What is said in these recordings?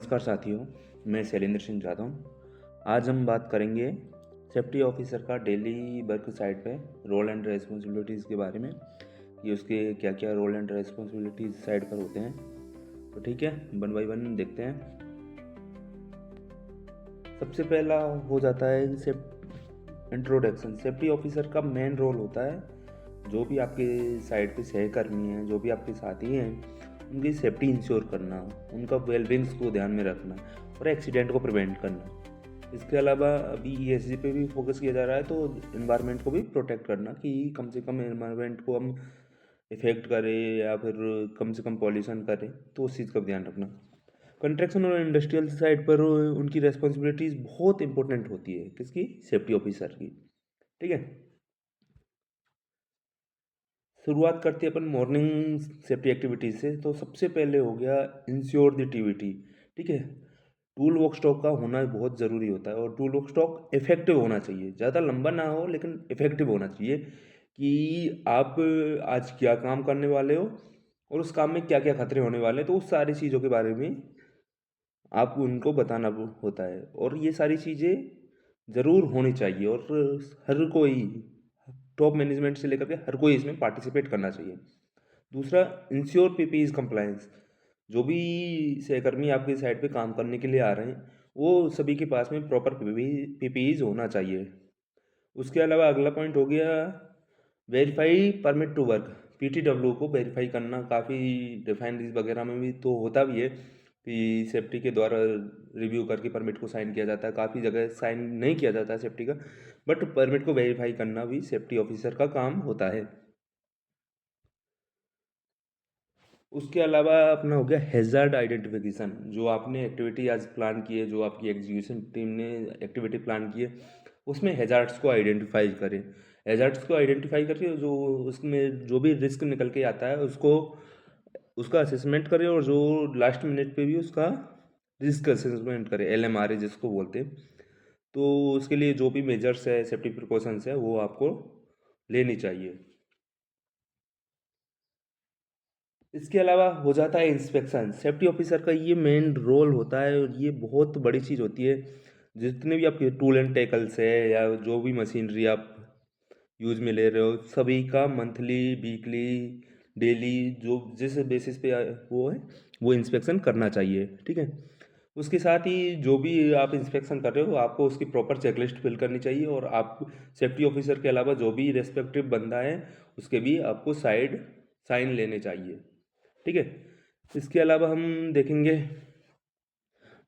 नमस्कार साथियों, मैं शैलेंद्र सिंह जाधव। आज हम बात करेंगे सेफ्टी ऑफिसर का डेली वर्क साइट पे रोल एंड रेस्पॉन्सिबिलिटीज़ के बारे में कि उसके क्या क्या रोल एंड रेस्पॉन्सिबिलिटीज़ साइट पर होते हैं। तो ठीक है, वन बाय वन देखते हैं। सबसे पहला हो जाता है इंट्रोडक्शन। सेफ्टी ऑफिसर का मेन रोल होता है जो भी आपके साइट पे सहकर्मी हैं, जो भी आपके साथी हैं, उनकी सेफ्टी इंश्योर करना, उनका वेलबींग्स को ध्यान में रखना और एक्सीडेंट को प्रिवेंट करना। इसके अलावा अभी ESG पे भी फोकस किया जा रहा है, तो इन्वायरमेंट को भी प्रोटेक्ट करना कि कम से कम इन्वायरमेंट को हम इफेक्ट करें या फिर कम से कम पॉल्यूशन करें, तो उस चीज़ का भी ध्यान रखना। कंस्ट्रक्शन और इंडस्ट्रियल साइड पर उनकी रेस्पॉन्सिबिलिटीज़ बहुत इंपॉर्टेंट होती है, किसकी? सेफ्टी ऑफिसर की। ठीक है, शुरुआत करते हैं अपन मॉर्निंग सेफ्टी एक्टिविटीज़ से। तो सबसे पहले हो गया इंश्योर द टीवीटी। ठीक है, टूल वर्क स्टॉक का होना बहुत ज़रूरी होता है और टूल वर्क स्टॉक इफेक्टिव होना चाहिए, ज़्यादा लंबा ना हो लेकिन इफेक्टिव होना चाहिए कि आप आज क्या काम करने वाले हो और उस काम में क्या क्या खतरे होने वाले हैं, तो उस सारी चीज़ों के बारे में आपको उनको बताना होता है और ये सारी चीज़ें ज़रूर होनी चाहिए और हर कोई, टॉप मैनेजमेंट से लेकर के हर कोई इसमें पार्टिसिपेट करना चाहिए। दूसरा, इंश्योर पीपीईज कंप्लायंस। जो भी सहकर्मी आपके साइट पे काम करने के लिए आ रहे हैं, वो सभी के पास में प्रॉपर पीपीईज होना चाहिए। उसके अलावा अगला पॉइंट हो गया verify permit to work. PTW को वेरीफाई करना काफ़ी रिफाइनरीज वगैरह में भी तो होता भी है कि सेफ्टी के द्वारा रिव्यू करके परमिट को साइन किया जाता है, काफ़ी जगह साइन नहीं किया जाता है सेफ्टी का, बट परमिट को वेरीफाई करना भी सेफ्टी ऑफिसर का काम होता है। उसके अलावा अपना हो गया हैज़ार्ड आइडेंटिफिकेशन। जो आपने एक्टिविटी आज प्लान की है, जो आपकी एग्जीक्यूशन टीम ने एक्टिविटी प्लान की है, उसमें हैज़ार्ड्स को आइडेंटिफाई करें। हैज़ार्ड्स को आइडेंटिफाई करके जो उसमें जो भी रिस्क निकल के आता है उसको, उसका असेसमेंट करें और जो लास्ट मिनट पे भी उसका रिस्क असेसमेंट करें, LMRA जिसको बोलते हैं। तो उसके लिए जो भी मेजर्स है, सेफ्टी प्रिकॉशंस है, वो आपको लेनी चाहिए। इसके अलावा हो जाता है इंस्पेक्शन। सेफ्टी ऑफिसर का ये मेन रोल होता है और ये बहुत बड़ी चीज़ होती है। जितने भी आपके टूल एंड टेकल्स है या जो भी मशीनरी आप यूज में ले रहे हो, सभी का मंथली, वीकली, डेली, जो जिस बेसिस पे वो है, वो इंस्पेक्शन करना चाहिए। ठीक है, उसके साथ ही जो भी आप इंस्पेक्शन कर रहे हो, आपको उसकी प्रॉपर चेकलिस्ट फिल करनी चाहिए और आप सेफ्टी ऑफिसर के अलावा जो भी रेस्पेक्टिव बंदा है उसके भी आपको साइन लेने चाहिए। ठीक है, इसके अलावा हम देखेंगे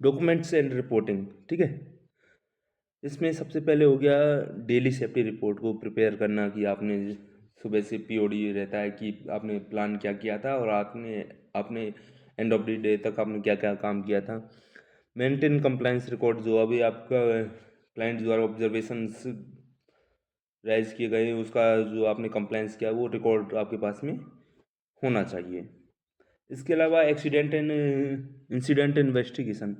डॉक्यूमेंट्स एंड रिपोर्टिंग। ठीक है, इसमें सबसे पहले हो गया डेली सेफ्टी रिपोर्ट को प्रिपेयर करना कि आपने सुबह से POD रहता है कि आपने प्लान क्या किया था और आपने आपने एंड ऑफ द डे तक आपने क्या क्या काम किया था। मेंटेन कंप्लायंस रिकॉर्ड, जो अभी आपका क्लाइंट द्वारा ऑब्जर्वेशंस राइज किए गए उसका जो आपने कंप्लायंस किया वो रिकॉर्ड आपके पास में होना चाहिए। इसके अलावा एक्सीडेंट एंड इंसिडेंट इन्वेस्टिगेशन।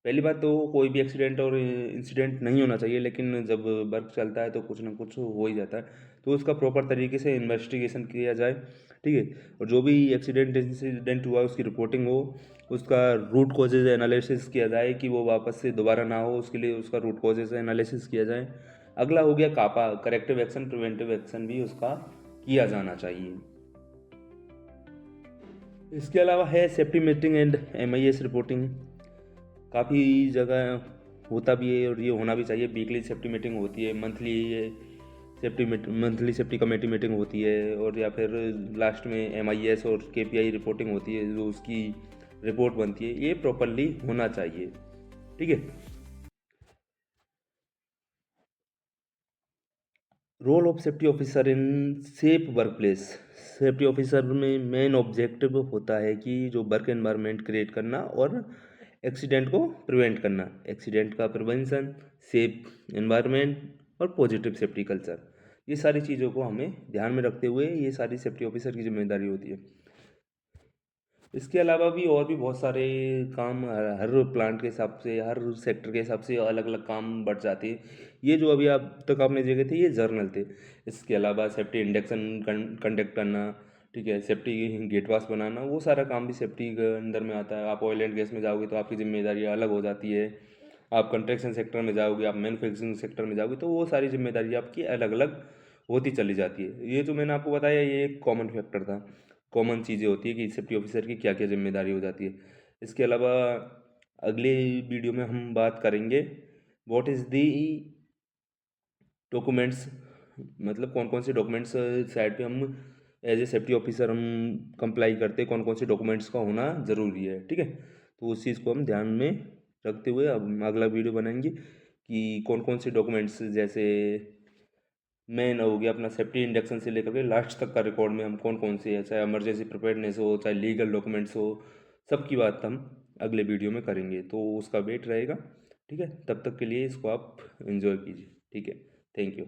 पहली बात तो कोई भी एक्सीडेंट और इंसिडेंट नहीं होना चाहिए, लेकिन जब वर्क चलता है तो कुछ ना कुछ हो ही जाता है, तो उसका प्रॉपर तरीके से इन्वेस्टिगेशन किया जाए। ठीक है, और जो भी एक्सीडेंट इंसिडेंट हुआ उसकी रिपोर्टिंग हो, उसका रूट कॉजेज एनालिसिस किया जाए कि वो वापस से दोबारा ना हो, उसके लिए उसका रूट कॉजेज एनालिसिस किया जाए। अगला हो गया कापा, करेक्टिव एक्शन, प्रिवेंटिव एक्शन भी उसका किया जाना चाहिए। इसके अलावा है safety meeting and MIS reporting. काफ़ी जगह होता भी है और ये होना भी चाहिए। वीकली सेफ्टी मीटिंग होती है, मंथली सेफ्टी कमेटी मीटिंग होती है और या फिर लास्ट में MIS और KPI रिपोर्टिंग होती है, जो उसकी रिपोर्ट बनती है। ये प्रॉपरली होना चाहिए। ठीक है, role of safety officer in safe work place. Safety officer में मेन ऑब्जेक्टिव होता है कि जो वर्क एनवायरनमेंट क्रिएट करना और एक्सीडेंट को प्रिवेंट करना, एक्सीडेंट का प्रिवेंशन, सेफ एनवायरनमेंट और पॉजिटिव सेफ्टी कल्चर। ये सारी चीज़ों को हमें ध्यान में रखते हुए ये सारी सेफ्टी ऑफिसर की जिम्मेदारी होती है। इसके अलावा भी और भी बहुत सारे काम हर प्लांट के हिसाब से, हर सेक्टर के हिसाब से अलग अलग काम बढ़ जाते हैं। ये जो अभी आप तक आपने देखे थे ये जर्नल थे। इसके अलावा सेफ्टी इंडक्शन कंडक्ट करना, ठीक है, सेफ्टी गेट पास बनाना, वो सारा काम भी सेफ्टी के अंदर में आता है। आप ऑयल एंड गैस में जाओगे तो आपकी जिम्मेदारी अलग हो जाती है। आप कंस्ट्रक्शन सेक्टर में जाओगे, आप मैन्युफैक्चरिंग सेक्टर में जाओगे तो वो सारी जिम्मेदारी आपकी अलग अलग होती चली जाती है। ये जो मैंने आपको बताया ये एक कॉमन फैक्टर था, कॉमन चीज़ें होती है कि सेफ्टी ऑफिसर की क्या क्या जिम्मेदारी हो जाती है। इसके अलावा अगले वीडियो में हम बात करेंगे व्हाट इज़ दी डॉक्यूमेंट्स, मतलब कौन कौन से डॉक्यूमेंट्स साइड पे हम एज ए सेफ्टी ऑफिसर हम कंप्लाई करते हैं, कौन कौन से डॉक्यूमेंट्स का होना ज़रूरी है। ठीक है, तो उस चीज़ को हम ध्यान में रखते हुए अब हम अगला वीडियो बनाएंगे कि कौन कौन से डॉक्यूमेंट्स, जैसे मेन हो गया अपना सेफ्टी इंडक्शन से लेकर के लास्ट तक का रिकॉर्ड में हम कौन कौन से है, चाहे इमरजेंसी प्रिपेयर्डनेस हो चाहे लीगल डॉक्यूमेंट्स हो, सबकी बात हम अगले वीडियो में करेंगे, तो उसका वेट रहेगा। ठीक है, तब तक के लिए इसको आप एंजॉय कीजिए। ठीक है, थैंक यू।